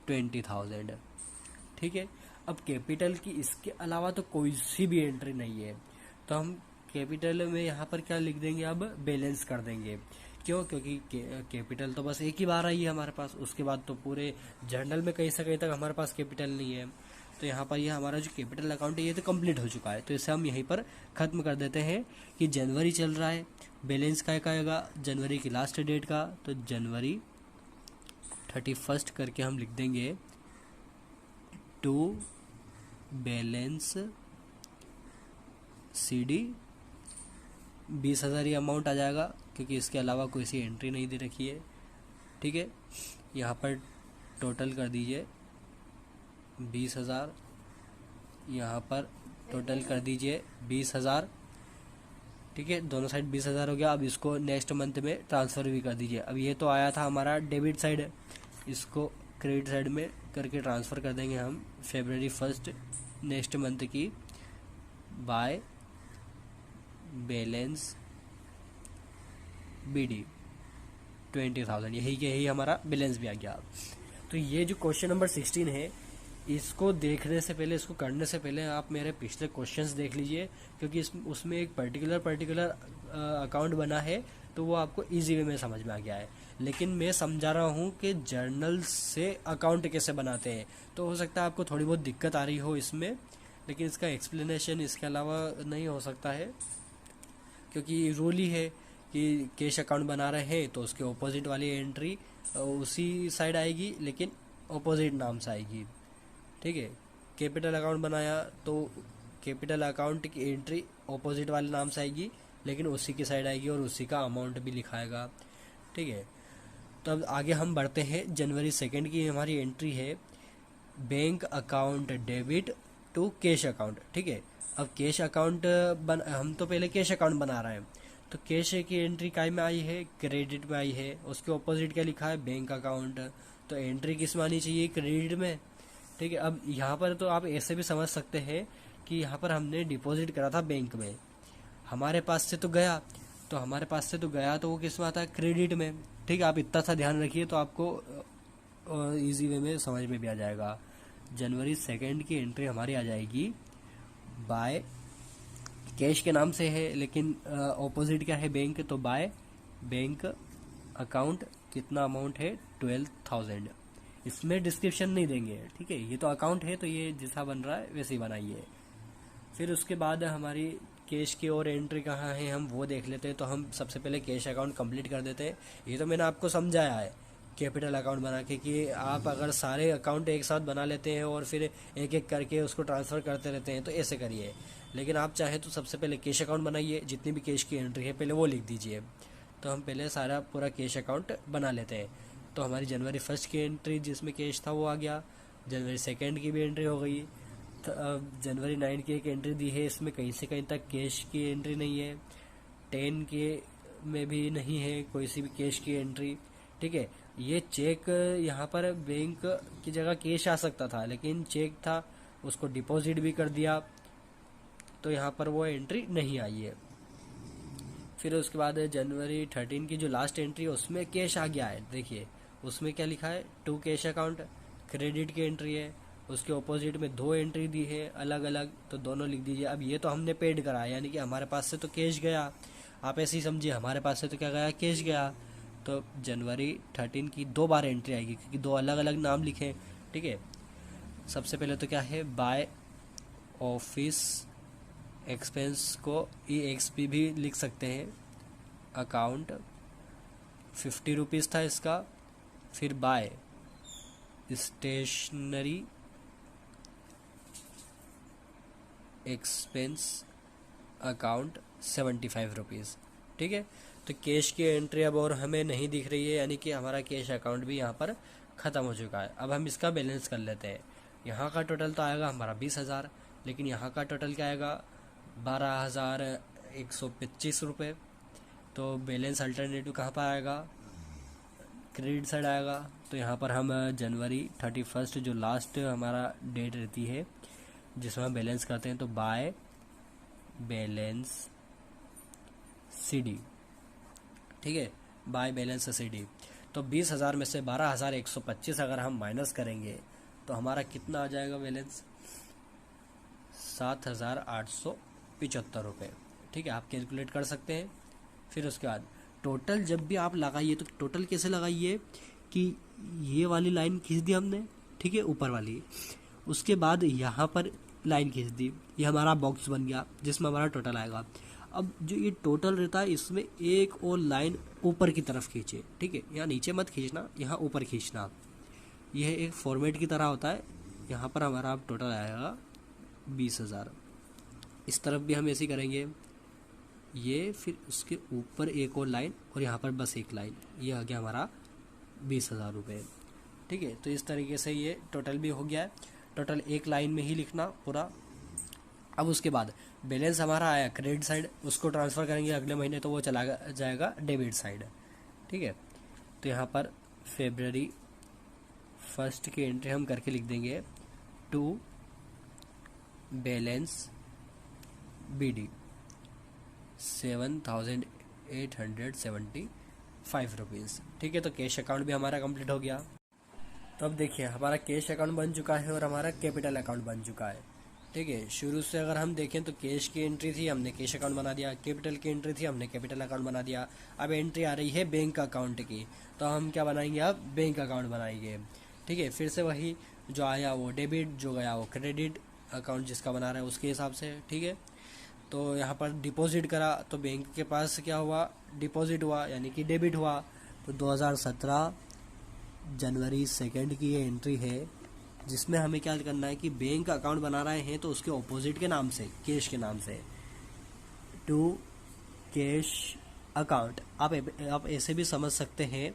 20,000। ठीक है। अब कैपिटल की इसके अलावा तो कोई सी भी एंट्री नहीं है, तो हम कैपिटल में यहाँ पर क्या लिख देंगे, अब बैलेंस कर देंगे। क्यों? क्योंकि कैपिटल तो बस एक ही बार आई है हमारे पास, उसके बाद तो पूरे जर्नल में कहीं से कहीं तक हमारे पास कैपिटल नहीं है। तो यहाँ पर ये हमारा जो कैपिटल अकाउंट है ये तो कंप्लीट हो चुका है, तो इसे हम यहीं पर ख़त्म कर देते हैं कि जनवरी चल रहा है, बैलेंस क्या आएगा जनवरी की लास्ट डेट का, तो जनवरी 31 करके हम लिख देंगे टू बैलेंस CD 20,000 ये अमाउंट आ जाएगा, क्योंकि इसके अलावा कोई सी एंट्री नहीं दे रखी है। ठीक है। यहाँ पर टोटल कर दीजिए 20,000, यहाँ पर टोटल कर दीजिए 20,000। ठीक है, दोनों साइड 20,000 हो गया। अब इसको नेक्स्ट मंथ में ट्रांसफ़र भी कर दीजिए। अब ये तो आया था हमारा डेबिट साइड, इसको क्रेडिट साइड में करके ट्रांसफ़र कर देंगे हम February 1 नेक्स्ट मंथ की, बाय बैलेंस BD 20,000। यही हमारा बैलेंस भी आ गया। तो ये जो क्वेश्चन नंबर 16 है, इसको देखने से पहले, इसको करने से पहले आप मेरे पिछले क्वेश्चंस देख लीजिए, क्योंकि उसमें एक पर्टिकुलर अकाउंट बना है, तो वो आपको इजी वे में समझ में आ गया है। लेकिन मैं समझा रहा हूँ कि जर्नल से अकाउंट कैसे बनाते हैं, तो हो सकता है आपको थोड़ी बहुत दिक्कत आ रही हो इसमें, लेकिन इसका एक्सप्लेनेशन इसके अलावा नहीं हो सकता है, क्योंकि रूल ही है कि कैश अकाउंट बना रहे हैं तो उसके ऑपोजिट वाली एंट्री उसी साइड आएगी, लेकिन ऑपोजिट नाम से आएगी। ठीक है। कैपिटल अकाउंट बनाया तो कैपिटल अकाउंट की एंट्री ऑपोजिट वाले नाम से आएगी, लेकिन उसी की साइड आएगी और उसी का अमाउंट भी लिखाएगा। ठीक है। तो अब आगे हम बढ़ते हैं। जनवरी 2 की हमारी एंट्री है, bank account debit to cash account. ठीक है। अब कैश अकाउंट हम तो पहले कैश अकाउंट बना रहे हैं, तो कैश की एंट्री काय में आई है, क्रेडिट में आई है। उसके ऑपोजिट क्या लिखा है, बैंक अकाउंट, तो एंट्री किस में आनी चाहिए, क्रेडिट में। ठीक है। अब यहाँ पर तो आप ऐसे भी समझ सकते हैं कि यहाँ पर हमने डिपॉजिट करा था बैंक में, हमारे पास से तो गया, तो वो किस में आता है, क्रेडिट में। ठीक है। आप इतना सा ध्यान रखिए तो आपको इजी वे में समझ में भी आ जाएगा। जनवरी 2 की एंट्री हमारी आ जाएगी, बाय कैश के नाम से है, लेकिन ऑपोजिट क्या है, बैंक, तो बाय बैंक अकाउंट, कितना अमाउंट है, 12,000। इसमें डिस्क्रिप्शन नहीं देंगे। ठीक है। ये तो अकाउंट है, तो ये जैसा बन रहा है वैसे ही बनाइए। फिर उसके बाद हमारी कैश की और एंट्री कहाँ है, हम वो देख लेते हैं। तो हम सबसे पहले कैश अकाउंट कंप्लीट कर देते हैं। ये तो मैंने आपको समझाया है कैपिटल अकाउंट बना के, कि आप अगर सारे अकाउंट एक साथ बना लेते हैं और फिर एक एक करके उसको ट्रांसफ़र करते रहते हैं, तो ऐसे करिए। लेकिन आप चाहें तो सबसे पहले कैश अकाउंट बनाइए, जितनी भी कैश की एंट्री है पहले वो लिख दीजिए। तो हम पहले सारा पूरा कैश अकाउंट बना लेते हैं। तो हमारी जनवरी 1 की एंट्री जिसमें कैश था वो आ गया, जनवरी 2 की भी एंट्री हो गई। तो अब जनवरी 9 की एक एंट्री दी है, इसमें कहीं से कहीं तक कैश की एंट्री नहीं है, 10 के में भी नहीं है कोई सी भी कैश की एंट्री। ठीक है। ये चेक, यहाँ पर बैंक की जगह कैश आ सकता था, लेकिन चेक था, उसको डिपॉजिट भी कर दिया, तो यहाँ पर वो एंट्री नहीं आई है। फिर उसके बाद जनवरी 13 की जो लास्ट एंट्री है उसमें कैश आ गया है। देखिए उसमें क्या लिखा है, टू कैश अकाउंट, क्रेडिट की एंट्री है, उसके ऑपोजिट में 2 एंट्री दी है अलग अलग, तो दोनों लिख दीजिए। अब ये तो हमने पेड करा, यानी कि हमारे पास से तो कैश गया, आप ऐसे ही समझिए, हमारे पास से तो क्या गया, कैश गया। तो जनवरी 13 की 2 बार एंट्री आएगी, क्योंकि 2 अलग अलग नाम लिखे। ठीक है। सबसे पहले तो क्या है, बाय ऑफिस एक्सपेंस को EXP भी लिख सकते हैं, अकाउंट 50 रुपीज़ था इसका। फिर by stationery expense account 75 rupees. ठीक है। तो कैश की एंट्री अब और हमें नहीं दिख रही है, यानी कि हमारा कैश अकाउंट भी यहाँ पर ख़त्म हो चुका है। अब हम इसका बैलेंस कर लेते हैं। यहाँ का टोटल तो आएगा हमारा 20,000, लेकिन यहाँ का टोटल क्या आएगा, 12,125 रुपये। तो बैलेंस अल्टरनेटिव कहाँ पर आएगा, क्रेडिट साइड आएगा तो यहाँ पर हम जनवरी 31 जो लास्ट हमारा डेट रहती है जिसमें हम बैलेंस करते हैं, तो बाय बैलेंस CD, ठीक है, बाय बैलेंस CD। तो 20,000 में से 12,125 अगर हम माइनस करेंगे तो हमारा कितना आ जाएगा बैलेंस? 7,875 रुपये, ठीक है, आप कैलकुलेट कर सकते हैं। फिर उसके बाद टोटल जब भी आप लगाइए तो टोटल कैसे लगाइए कि ये वाली लाइन खींच दी हमने, ठीक है, ऊपर वाली, उसके बाद यहाँ पर लाइन खींच दी, ये हमारा बॉक्स बन गया जिसमें हमारा टोटल आएगा। अब जो ये टोटल रहता है इसमें एक और लाइन ऊपर की तरफ खींचे, ठीक है, यहाँ नीचे मत खींचना, यहाँ ऊपर खींचना। यह एक फॉर्मेट की तरह होता है। यहाँ पर हमारा अब टोटल आएगा 20,000। इस तरफ भी हम ऐसे ही करेंगे, ये फिर उसके ऊपर एक और लाइन और यहाँ पर बस एक लाइन, ये आ गया हमारा 20,000 रुपये, ठीक है। तो इस तरीके से ये टोटल भी हो गया है। टोटल एक लाइन में ही लिखना पूरा। अब उसके बाद बैलेंस हमारा आया क्रेडिट साइड, उसको ट्रांसफ़र करेंगे अगले महीने तो वो चला जाएगा डेबिट साइड, ठीक है। तो यहाँ पर February 1 की एंट्री हम करके लिख देंगे टू बैलेंस BD 7,875 रुपीज़, ठीक है। तो कैश अकाउंट भी हमारा कंप्लीट हो गया। तो अब देखिए हमारा कैश अकाउंट बन चुका है और हमारा कैपिटल अकाउंट बन चुका है, ठीक है। शुरू से अगर हम देखें तो कैश की एंट्री थी, हमने कैश अकाउंट बना दिया, कैपिटल की एंट्री थी, हमने कैपिटल अकाउंट बना दिया। अब एंट्री आ रही है बैंक अकाउंट की, तो हम क्या बनाएंगे? अब बैंक अकाउंट बनाएंगे, ठीक है। फिर से वही जो आया वो डेबिट, जो गया वो क्रेडिट, अकाउंट जिसका बना रहा है उसके हिसाब से, ठीक है। तो यहाँ पर डिपॉजिट करा तो बैंक के पास क्या हुआ? डिपॉजिट हुआ, यानी कि डेबिट हुआ। तो 2017 जनवरी 2 की ये एंट्री है जिसमें हमें क्या करना है कि बैंक अकाउंट बना रहे हैं तो उसके ऑपोजिट के नाम से, कैश के नाम से, टू कैश अकाउंट। आप ऐसे भी समझ सकते हैं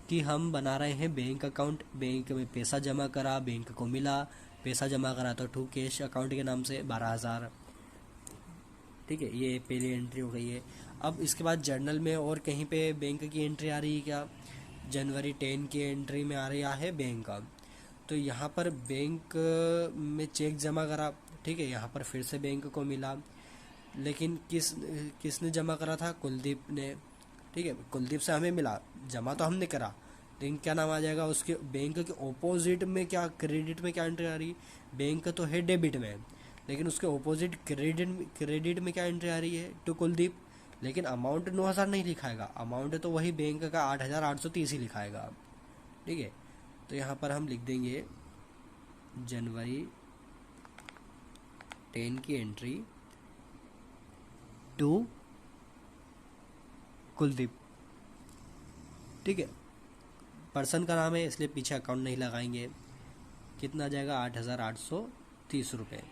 कि हम बना रहे हैं बैंक अकाउंट, बैंक में पैसा जमा करा, बैंक को मिला, पैसा जमा करा तो टू कैश अकाउंट के नाम से 12,000, ठीक है। ये पहली एंट्री हो गई है। अब इसके बाद जर्नल में और कहीं पे बैंक की एंट्री आ रही है क्या? जनवरी 10 की एंट्री में आ रहा है बैंक का। तो यहाँ पर बैंक में चेक जमा करा, ठीक है, यहाँ पर फिर से बैंक को मिला, लेकिन किसने जमा करा था? कुलदीप ने, ठीक है। कुलदीप से हमें मिला, जमा तो हमने करा, लेकिन क्या नाम आ जाएगा उसके? बैंक के ऑपोजिट में क्या, क्रेडिट में क्या एंट्री आ रही? बैंक तो है डेबिट में, लेकिन उसके ऑपोजिट क्रेडिट में क्या एंट्री आ रही है? टू कुलदीप। लेकिन अमाउंट 9,000 नहीं लिखाएगा, अमाउंट तो वही बैंक का 8,830 ही लिखाएगा, ठीक है। तो यहाँ पर हम लिख देंगे जनवरी 10 की एंट्री टू कुलदीप, ठीक है। पर्सन का नाम है इसलिए पीछे अकाउंट नहीं लगाएंगे। कितना आ जाएगा? 8,830 रुपये।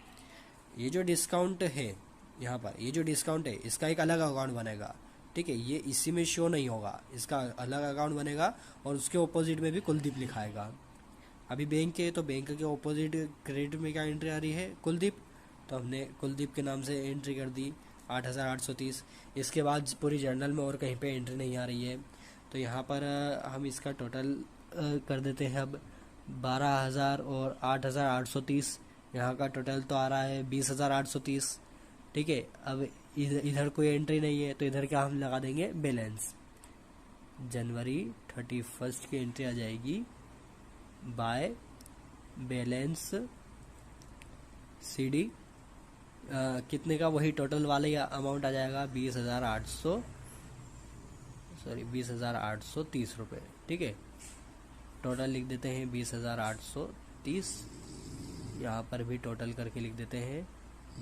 ये जो डिस्काउंट है यहाँ पर, ये जो डिस्काउंट है इसका एक अलग अकाउंट बनेगा, ठीक है। ये इसी में शो नहीं होगा, इसका अलग अकाउंट बनेगा और उसके ऑपोजिट में भी कुलदीप लिखाएगा। अभी बैंक है तो बैंक के ऑपोजिट क्रेडिट में क्या एंट्री आ रही है? कुलदीप, तो हमने कुलदीप के नाम से एंट्री कर दी 8,830। इसके बाद पूरी जर्नल में और कहीं पे एंट्री नहीं आ रही है, तो यहाँ पर हम इसका टोटल कर देते हैं अब 12,000 और 8,830। यहाँ का टोटल तो आ रहा है 20,830, ठीक है। अब इधर कोई एंट्री नहीं है तो इधर क्या हम लगा देंगे? बैलेंस। जनवरी 31 की एंट्री आ जाएगी बाय बैलेंस CD, कितने का? वही टोटल वाले अमाउंट आ जाएगा 20,830 रुपये, ठीक है। टोटल लिख देते हैं 20,830, यहाँ पर भी टोटल करके लिख देते हैं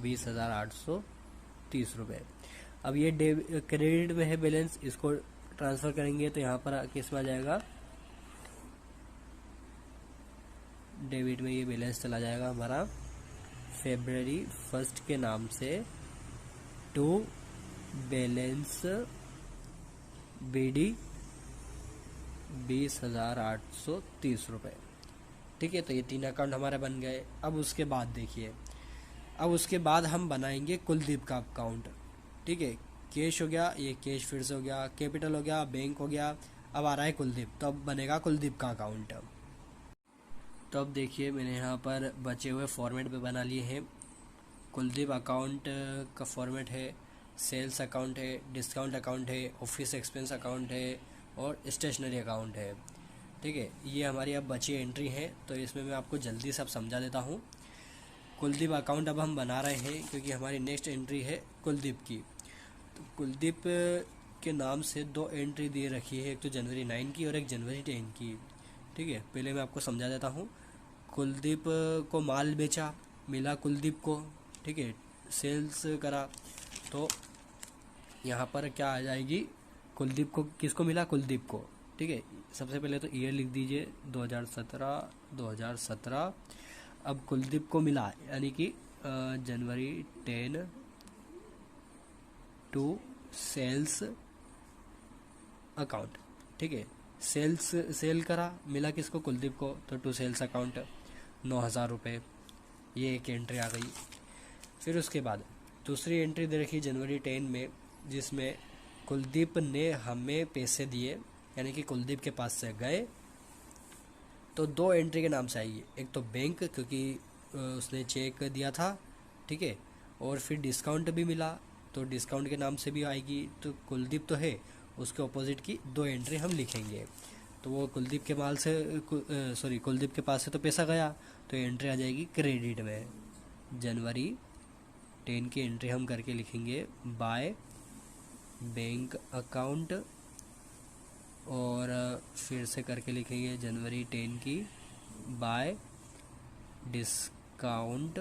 20,830 रुपये। अब ये क्रेडिट में है बैलेंस, इसको ट्रांसफ़र करेंगे तो यहाँ पर किस में आ जाएगा? डेबिट में ये बैलेंस चला जाएगा हमारा February 1 के नाम से टू बैलेंस BD 20,830 रुपये, ठीक है। तो ये 3 अकाउंट हमारे बन गए। अब उसके बाद देखिए, अब उसके बाद हम बनाएंगे कुलदीप का अकाउंट, ठीक है। कैश हो गया, ये कैश फिर से हो गया, कैपिटल हो गया, बैंक हो गया, अब आ रहा है कुलदीप, तो अब बनेगा कुलदीप का अकाउंट। तो अब देखिए मैंने यहाँ पर बचे हुए फॉर्मेट पे बना लिए हैं। कुलदीप अकाउंट का फॉर्मेट है, सेल्स अकाउंट है, डिस्काउंट अकाउंट है, ऑफिस एक्सपेंस अकाउंट है और स्टेशनरी अकाउंट है। ठीक है, ये हमारी अब बची एंट्री है, तो इसमें मैं आपको जल्दी से अब समझा देता हूँ। कुलदीप अकाउंट अब हम बना रहे हैं क्योंकि हमारी नेक्स्ट एंट्री है कुलदीप की। तो कुलदीप के नाम से दो एंट्री दे रखी है, एक तो जनवरी 9 की और एक जनवरी 10 की। ठीक है, पहले मैं आपको समझा देता हूँ। कुलदीप को माल बेचा, मिला कुलदीप को। ठीक है, सेल्स करा, तो यहाँ पर क्या आ जाएगी, कुलदीप को, किसको मिला, कुलदीप को। ठीक है, सबसे पहले तो ईयर लिख दीजिए 2017। अब कुलदीप को मिला यानी कि जनवरी 10 टू सेल्स अकाउंट। ठीक है, सेल करा, मिला किसको, कुलदीप को, तो टू सेल्स अकाउंट 9,000 रुपये, ये एक एंट्री आ गई। फिर उसके बाद दूसरी एंट्री दे रखी जनवरी 10 में, जिसमें कुलदीप ने हमें पैसे दिए, यानी कि कुलदीप के पास से गए, तो दो एंट्री के नाम से आएगी। एक तो बैंक, क्योंकि उसने चेक दिया था। ठीक है, और फिर डिस्काउंट भी मिला, तो डिस्काउंट के नाम से भी आएगी। तो कुलदीप तो है, उसके ऑपोजिट की दो एंट्री हम लिखेंगे। तो वो कुलदीप के माल से कुलदीप के पास से तो पैसा गया, तो एंट्री आ जाएगी क्रेडिट में। जनवरी 10 की एंट्री हम करके लिखेंगे बाय बैंक अकाउंट, और फिर से करके लिखेंगे जनवरी 10 की बाय डिस्काउंट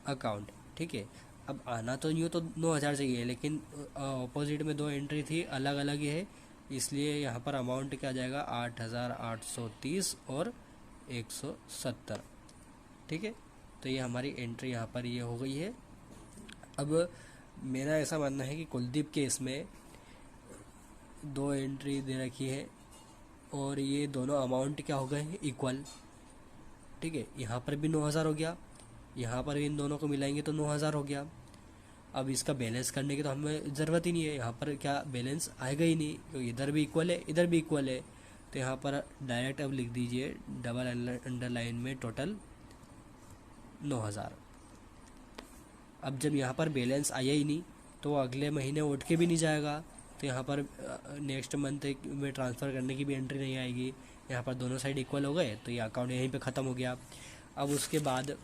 अकाउंट। ठीक है, अब आना तो यूँ तो 9,000 चाहिए, लेकिन ऑपोजिट में दो एंट्री थी, अलग अलग ही है, इसलिए यहाँ पर अमाउंट क्या जाएगा, 8,830 और 170। ठीक है, तो ये हमारी एंट्री यहाँ पर ये हो गई है। अब मेरा ऐसा मानना है कि कुलदीप के इसमें दो एंट्री दे रखी है और ये दोनों अमाउंट क्या हो गए हैं, इक्वल। ठीक है, यहाँ पर भी 9,000 हो गया, यहाँ पर भी इन दोनों को मिलाएंगे तो 9,000 हो गया। अब इसका बैलेंस करने की तो हमें ज़रूरत ही नहीं है, यहाँ पर क्या बैलेंस आएगा ही नहीं, क्योंकि इधर भी इक्वल है, इधर भी इक्वल है। तो यहाँ पर डायरेक्ट अब लिख दीजिए डबल अंडरलाइन में टोटल 9,000। अब जब यहाँ पर बैलेंस आया ही नहीं, तो अगले महीने उठ के भी नहीं जाएगा, तो यहाँ पर नेक्स्ट मंथ में ट्रांसफ़र करने की भी एंट्री नहीं आएगी। यहाँ पर दोनों साइड इक्वल हो गए, तो ये अकाउंट यहीं पे ख़त्म हो गया। अब उसके बाद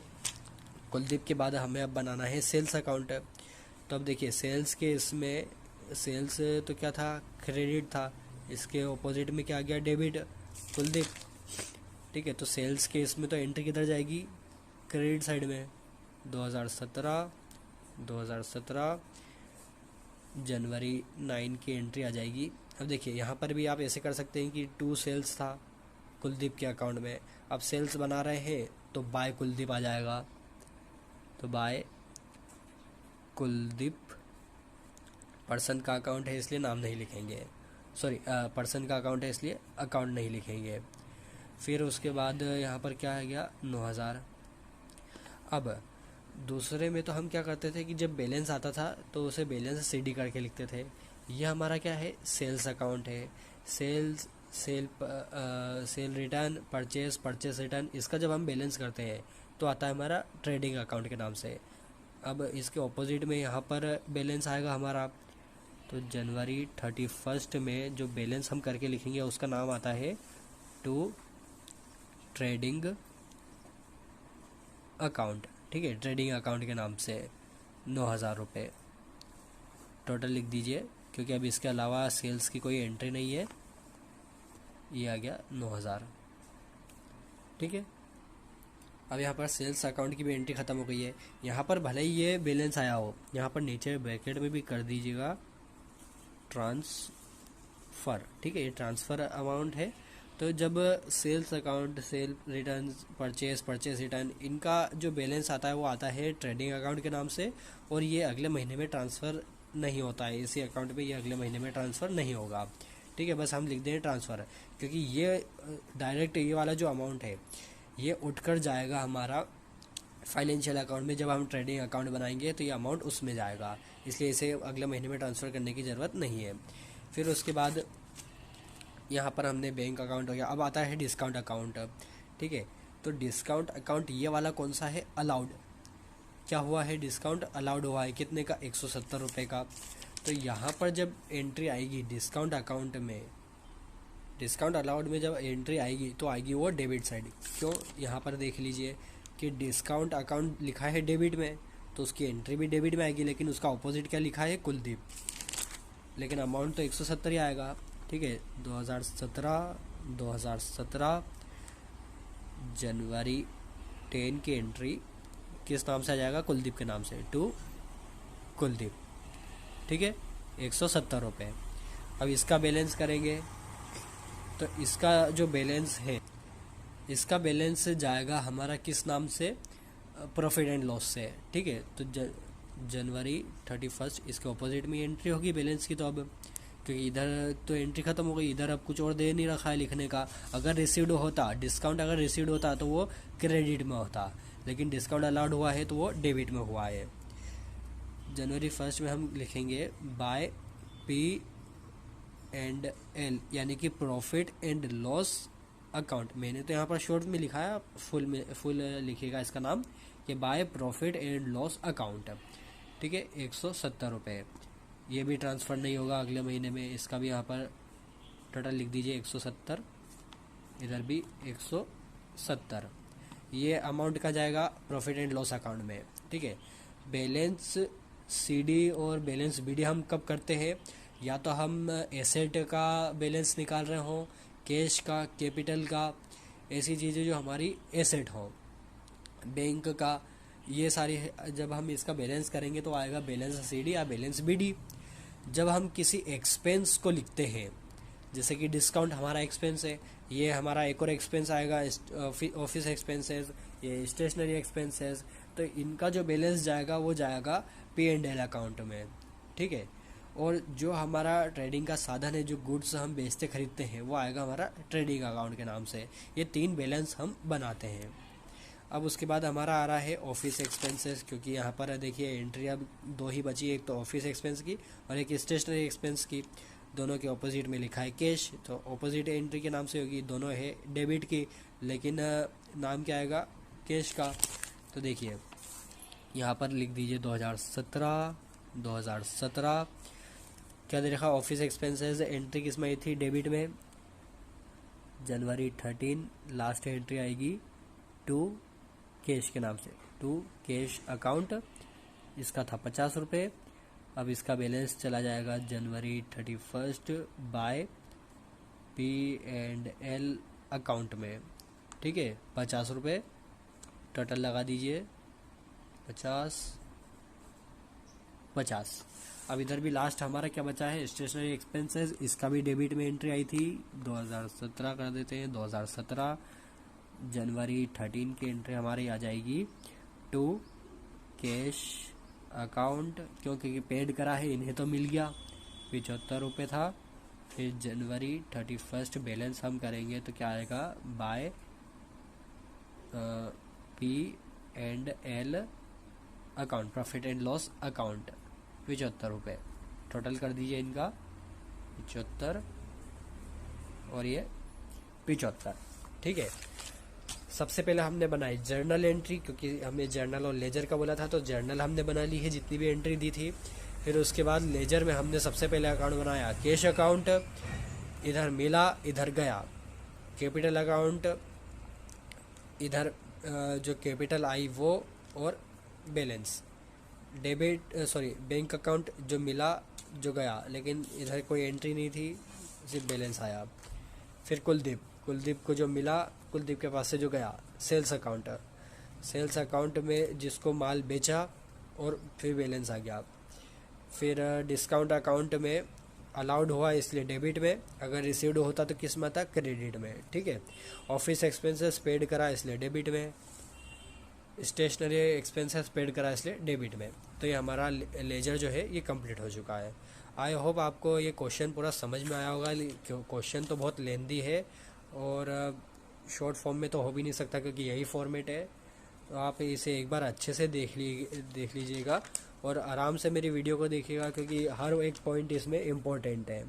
कुलदीप के बाद हमें अब बनाना है सेल्स अकाउंट। तो अब देखिए सेल्स के इसमें, सेल्स तो क्या था, क्रेडिट था, इसके ऑपोजिट में क्या आ गया, डेबिट, कुलदीप। ठीक है, तो सेल्स के इसमें तो एंट्री किधर जाएगी, क्रेडिट साइड में। 2017 जनवरी 9 की एंट्री आ जाएगी। अब देखिए यहाँ पर भी आप ऐसे कर सकते हैं कि टू सेल्स था कुलदीप के अकाउंट में, अब सेल्स बना रहे हैं तो बाय कुलदीप आ जाएगा, तो बाय कुलदीप। पर्सन का अकाउंट है इसलिए नाम नहीं लिखेंगे, पर्सन का अकाउंट है इसलिए अकाउंट नहीं लिखेंगे। फिर उसके बाद यहाँ पर क्या आ गया, 9,000। अब दूसरे में तो हम क्या करते थे कि जब बैलेंस आता था तो उसे बैलेंस सीडी करके लिखते थे। ये हमारा क्या है, सेल्स अकाउंट है। सेल रिटर्न, परचेस रिटर्न, इसका जब हम बैलेंस करते हैं तो आता है हमारा ट्रेडिंग अकाउंट के नाम से। अब इसके ऑपोजिट में यहाँ पर बैलेंस आएगा हमारा, तो जनवरी 31 में जो बैलेंस हम करके लिखेंगे उसका नाम आता है टू ट्रेडिंग अकाउंट। ठीक है, ट्रेडिंग अकाउंट के नाम से 9,000 रुपये टोटल लिख दीजिए, क्योंकि अब इसके अलावा सेल्स की कोई एंट्री नहीं है। ये आ गया 9,000। ठीक है, अब यहाँ पर सेल्स अकाउंट की भी एंट्री ख़त्म हो गई है। यहाँ पर भले ही ये बैलेंस आया हो, यहाँ पर नीचे ब्रैकेट में भी कर दीजिएगा ट्रांसफ़र। ठीक है, ये ट्रांसफ़र अमाउंट है। तो जब sales account, sale return, purchase return, इनका जो बैलेंस आता है वो आता है ट्रेडिंग अकाउंट के नाम से, और ये अगले महीने में ट्रांसफ़र नहीं होता है, इसी अकाउंट पे ये अगले महीने में ट्रांसफ़र नहीं होगा। ठीक है, बस हम लिख दें ट्रांसफ़र, क्योंकि ये डायरेक्ट ये वाला जो अमाउंट है ये उठकर जाएगा हमारा फाइनेंशियल अकाउंट में। जब हम ट्रेडिंग अकाउंट बनाएंगे तो ये अमाउंट उसमें जाएगा, इसलिए इसे अगले महीने में ट्रांसफ़र करने की ज़रूरत नहीं है। फिर उसके बाद यहाँ पर हमने बैंक अकाउंट हो गया। अब आता है डिस्काउंट अकाउंट, ठीक है। तो डिस्काउंट अकाउंट ये वाला कौन सा है, अलाउड। क्या हुआ है, डिस्काउंट अलाउड हुआ है, कितने का, 170 रुपये का। तो यहाँ पर जब एंट्री आएगी डिस्काउंट अकाउंट में, डिस्काउंट अलाउड में जब एंट्री आएगी तो आएगी वो डेबिट साइड। क्यों, यहाँ पर देख लीजिए कि डिस्काउंट अकाउंट लिखा है डेबिट में, तो उसकी एंट्री भी डेबिट में आएगी, लेकिन उसका ऑपोजिट क्या लिखा है, कुलदीप, लेकिन अमाउंट तो 170 ही आएगा, ठीक है। 2017 जनवरी 10 की एंट्री किस नाम से आ जाएगा, कुलदीप के नाम से, टू कुलदीप, ठीक है, 170 रुपये। अब इसका बैलेंस करेंगे तो इसका जो बैलेंस है, इसका बैलेंस जाएगा हमारा किस नाम से, प्रॉफिट एंड लॉस से, ठीक है। तो जनवरी 31 इसके ऑपोजिट में एंट्री होगी बैलेंस की। तो अब क्योंकि इधर तो एंट्री खत्म हो गई, इधर अब कुछ और दे नहीं रखा है लिखने का। अगर रिसीव्ड होता, डिस्काउंट अगर रिसीव्ड होता तो वो क्रेडिट में होता, लेकिन डिस्काउंट अलाउड हुआ है तो वो डेबिट में हुआ है। जनवरी 1 में हम लिखेंगे बाय P&L, यानी कि प्रॉफिट एंड लॉस अकाउंट। मैंने तो यहाँ पर शॉर्ट में लिखा है, फुल लिखेगा इसका नाम, कि by profit and loss account, ठीक है। 170 रुपये, ये भी ट्रांसफ़र नहीं होगा अगले महीने में, इसका भी यहाँ पर टोटल लिख दीजिए 170, इधर भी 170। ये अमाउंट का जाएगा प्रॉफिट एंड लॉस अकाउंट में, ठीक है। बैलेंस CD और बैलेंस BD हम कब करते हैं, या तो हम एसेट का बैलेंस निकाल रहे हों, कैश का, कैपिटल का, ऐसी चीज़ें जो हमारी एसेट हो, बैंक का, ये सारी जब हम इसका बैलेंस करेंगे तो आएगा बैलेंस CD या बैलेंस BD। जब हम किसी एक्सपेंस को लिखते हैं, जैसे कि डिस्काउंट हमारा एक्सपेंस है, ये हमारा एक और एक्सपेंस आएगा ऑफिस एक्सपेंसेस, ये स्टेशनरी एक्सपेंसेस, तो इनका जो बैलेंस जाएगा वो जाएगा P&L अकाउंट में, ठीक है। और जो हमारा ट्रेडिंग का साधन है, जो गुड्स हम बेचते खरीदते हैं, वो आएगा हमारा ट्रेडिंग अकाउंट के नाम से। ये 3 बैलेंस हम बनाते हैं। अब उसके बाद हमारा आ रहा है ऑफिस एक्सपेंसेस, क्योंकि यहाँ पर देखिए एंट्री अब 2 ही बची, एक तो ऑफिस एक्सपेंस की और एक स्टेशनरी एक्सपेंस की। दोनों के ऑपोजिट में लिखा है कैश, तो ऑपोजिट एंट्री के नाम से होगी, दोनों है डेबिट की, लेकिन नाम क्या आएगा, कैश का। तो देखिए यहाँ पर लिख दीजिए 2017 क्या दे रखा, ऑफिस एक्सपेंसेस एंट्री किस में आई थी, डेबिट में, जनवरी 13 लास्ट एंट्री आएगी टू कैश के नाम से, टू कैश अकाउंट, इसका था 50 रुपये। अब इसका बैलेंस चला जाएगा जनवरी 31 बाय P&L अकाउंट में, ठीक है, 50 रुपये टोटल लगा दीजिए, 50। अब इधर भी लास्ट हमारा क्या बचा है, स्टेशनरी एक्सपेंसेस, इसका भी डेबिट में एंट्री आई थी, 2017 कर देते हैं, 2017 जनवरी 13 की एंट्री हमारी आ जाएगी टू कैश अकाउंट, क्योंकि पेड करा है, इन्हें तो मिल गया, 75 रुपये था। फिर जनवरी 31 बैलेंस हम करेंगे तो क्या आएगा, by P&L account, profit and loss account, 75 रुपये टोटल कर दीजिए इनका, 75 और ये 75, ठीक है। सबसे पहले हमने बनाई जर्नल एंट्री, क्योंकि हमें जर्नल और लेजर का बोला था, तो जर्नल हमने बना ली है जितनी भी एंट्री दी थी। फिर उसके बाद लेजर में हमने सबसे पहले अकाउंट बनाया कैश अकाउंट, इधर मिला इधर गया, कैपिटल अकाउंट, इधर जो कैपिटल आई वो, और बैलेंस, डेबिट बैंक अकाउंट जो मिला जो गया, लेकिन इधर कोई एंट्री नहीं थी, सिर्फ बैलेंस आया। फिर कुलदीप को जो मिला, कुलदीप के पास से जो गया, सेल्स अकाउंट में जिसको माल बेचा और फिर बैलेंस आ गया। फिर डिस्काउंट अकाउंट में अलाउड हुआ इसलिए डेबिट में, अगर रिसीव्ड होता तो किस में था, क्रेडिट में, ठीक है। ऑफिस एक्सपेंसेस पेड करा इसलिए डेबिट में, स्टेशनरी एक्सपेंसेस पेड करा इसलिए डेबिट में। तो ये हमारा लेजर जो है ये कंप्लीट हो चुका है। आई होप आपको ये क्वेश्चन पूरा समझ में आया होगा। क्वेश्चन तो बहुत लेंदी है और शॉर्ट फॉर्म में तो हो भी नहीं सकता, क्योंकि यही फॉर्मेट है। तो आप इसे एक बार अच्छे से देख लीजिएगा और आराम से मेरी वीडियो को देखिएगा, क्योंकि हर एक पॉइंट इसमें इम्पोर्टेंट है।